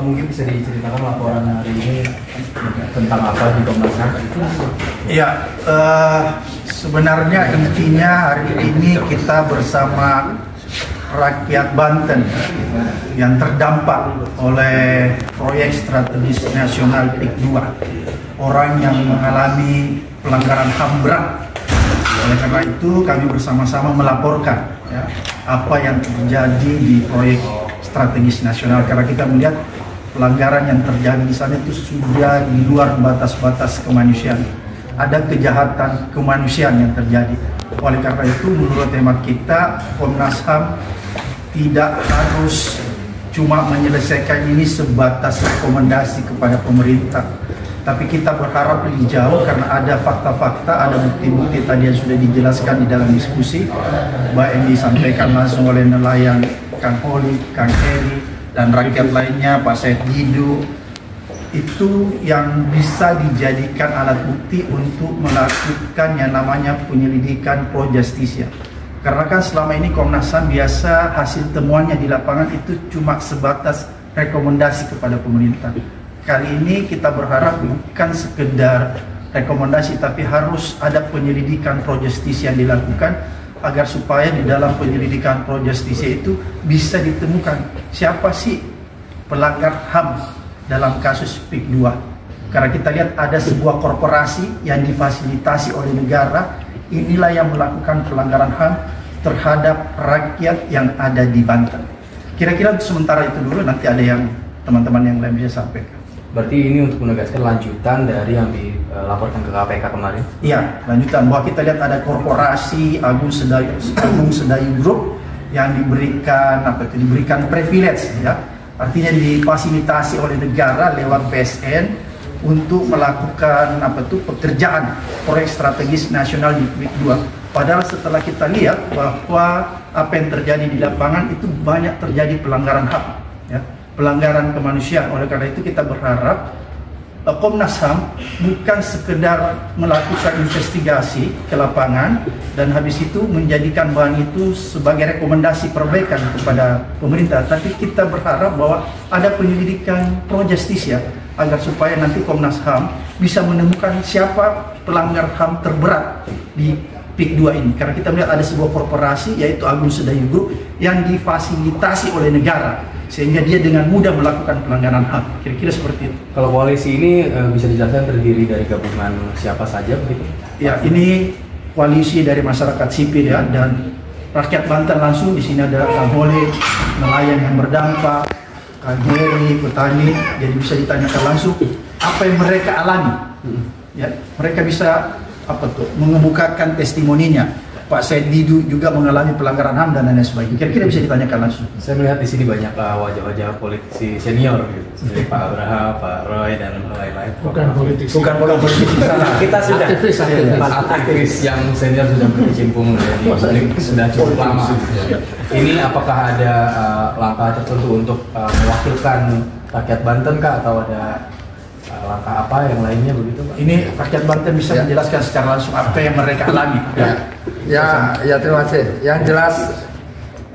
mungkin bisa diceritakan laporan hari ini tentang apa di Komnas HAM? Ya, sebenarnya intinya hari ini kita bersama rakyat Banten yang terdampak oleh proyek strategis nasional PIK 2, orang yang mengalami pelanggaran HAM berat. Oleh karena itu kami bersama-sama melaporkan ya, apa yang terjadi di proyek strategis nasional, karena kita melihat pelanggaran yang terjadi di sana itu sudah di luar batas-batas kemanusiaan. Ada kejahatan kemanusiaan yang terjadi. Oleh karena itu menurut hemat kita, Komnas HAM tidak harus cuma menyelesaikan ini sebatas rekomendasi kepada pemerintah, tapi kita berharap lebih jauh karena ada fakta-fakta, ada bukti-bukti tadi yang sudah dijelaskan di dalam diskusi, baik yang disampaikan langsung oleh nelayan Kang Holi, Kang Heri, dan rakyat lainnya, Pak Said Didu, itu yang bisa dijadikan alat bukti untuk melakukan yang namanya penyelidikan pro justisia. Karena kan selama ini Komnas HAM biasa hasil temuannya di lapangan itu cuma sebatas rekomendasi kepada pemerintah. Kali ini kita berharap bukan sekedar rekomendasi, tapi harus ada penyelidikan pro justisia yang dilakukan agar supaya di dalam penyelidikan pro justisia itu bisa ditemukan siapa sih pelanggar HAM dalam kasus PIK 2. Karena kita lihat ada sebuah korporasi yang difasilitasi oleh negara, inilah yang melakukan pelanggaran HAM terhadap rakyat yang ada di Banten. Kira-kira sementara itu dulu, nanti ada yang teman-teman yang lain bisa sampaikan. Berarti ini untuk menegaskan lanjutan dari yang dilaporkan ke KPK kemarin? Iya, lanjutan bahwa kita lihat ada korporasi Agung Sedayu Group yang diberikan privilege ya. Artinya difasilitasi oleh negara lewat PSN untuk melakukan pekerjaan proyek strategis nasional di PIK 2. Padahal setelah kita lihat bahwa apa yang terjadi di lapangan itu banyak terjadi pelanggaran HAM ya, pelanggaran kemanusiaan. Oleh karena itu kita berharap Komnas HAM bukan sekedar melakukan investigasi ke lapangan dan habis itu menjadikan bahan itu sebagai rekomendasi perbaikan kepada pemerintah, tapi kita berharap bahwa ada penyelidikan pro justisia agar supaya nanti Komnas HAM bisa menemukan siapa pelanggar HAM terberat di PIK 2 ini. Karena kita melihat ada sebuah korporasi yaitu Agung Sedayu Group yang difasilitasi oleh negara sehingga dia dengan mudah melakukan pelanggaran HAM. Kira-kira seperti itu. Kalau koalisi ini bisa dijelaskan terdiri dari gabungan siapa saja begitu? Ya, ini koalisi dari masyarakat sipil ya, dan rakyat Banten langsung. Di sini ada Kang Holi, nelayan yang berdampak, Kang Heri, petani. Jadi bisa ditanyakan langsung apa yang mereka alami. Ya, mereka bisa mengemukakan testimoninya. Pak Said Didu juga mengalami pelanggaran HAM dan lain sebagainya. Kira-kira bisa ditanyakan langsung. Saya melihat di sini banyak wajah-wajah politisi senior gitu, seperti Pak Abraham, Pak Roy dan lain-lain. Bukan politisi. Bukan politisi. Kita sudah aktivis yang senior sudah berkecimpung di publik sudah cukup lama. Ini apakah ada langkah tertentu untuk mewakilkan rakyat Banten kah, atau ada langkah apa yang lainnya begitu Pak? Ini rakyat Banten bisa menjelaskan secara langsung apa yang mereka alami. Ya, terima kasih. Yang jelas,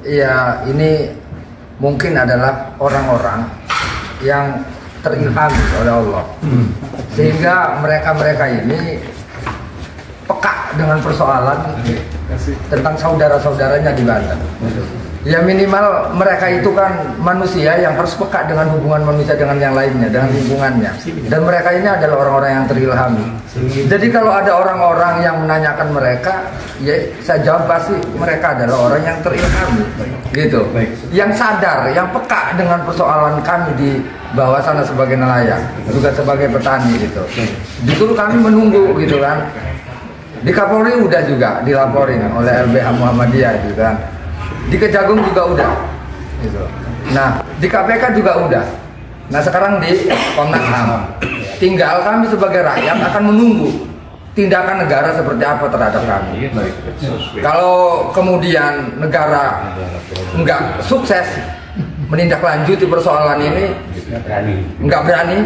ya ini mungkin adalah orang-orang yang terilhami oleh Allah, sehingga mereka ini peka dengan persoalan tentang saudara-saudaranya di Banten. Ya minimal mereka itu kan manusia yang harus peka dengan hubungan manusia dengan yang lainnya, dengan lingkungannya. Dan mereka ini adalah orang-orang yang terilhami. Jadi kalau ada orang-orang yang menanyakan mereka, ya saya jawab pasti mereka adalah orang yang terilhami, gitu. Yang sadar, yang peka dengan persoalan kami di bawah sana sebagai nelayan, juga sebagai petani, gitu. Justru kami menunggu, gitu kan. Di Kapolri udah juga dilaporin oleh LBH Muhammadiyah, gitu kan. Di Kejagung juga udah, gitu. Nah di KPK juga udah. Nah sekarang di Komnas HAM, tinggal kami sebagai rakyat akan menunggu tindakan negara seperti apa terhadap kami. Kalau kemudian negara nggak sukses menindaklanjuti persoalan ini, nggak berani,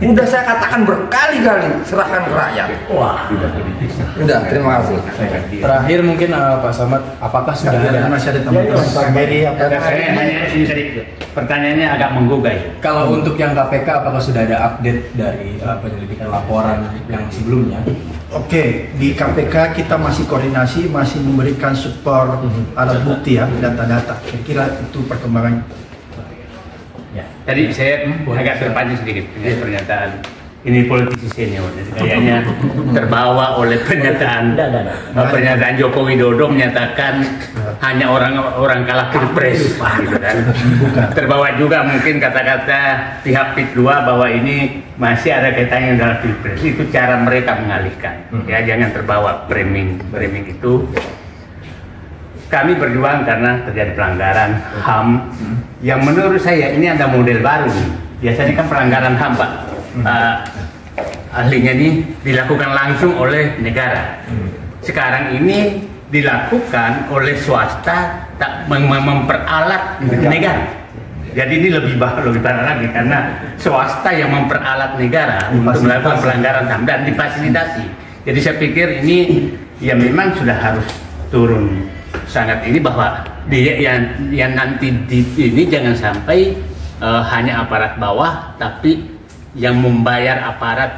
Udah saya katakan berkali-kali, serahkan ke rakyat. Wah. Udah, terima kasih. Terakhir mungkin Pak Samad, apakah sudah ada masih ada teman-teman Pak Geri apa? Saya hanya ini tadi pertanyaannya agak menggugah ya. kalau untuk yang KPK apakah sudah ada update dari penyelidikan laporan yang sebelumnya? Oke, di KPK kita masih koordinasi, masih memberikan support alat bukti ya, data-data. Saya kira itu perkembangan. Ya. Tadi saya agak terpancing sedikit dengan pernyataan ini politisi senior. Jadi kayaknya terbawa oleh pernyataan Joko Widodo menyatakan hanya orang kalah pilpres, gitu kan. Terbawa juga mungkin kata-kata pihak PIK 2 bahwa ini masih ada kaitannya dalam pilpres. Itu cara mereka mengalihkan. Ya, jangan terbawa framing itu. Kami berjuang karena terjadi pelanggaran HAM yang menurut saya ini ada model baru. Biasanya kan pelanggaran HAM, Pak, ahlinya ini dilakukan langsung oleh negara. Sekarang ini dilakukan oleh swasta tak memperalat negara. Jadi ini lebih parah lagi karena swasta yang memperalat negara untuk melakukan pelanggaran HAM dan difasilitasi. Jadi saya pikir ini ya memang sudah harus turun sangat ini bahwa dia yang nanti ini jangan sampai hanya aparat bawah tapi yang membayar aparat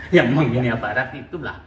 yang mengini aparat itulah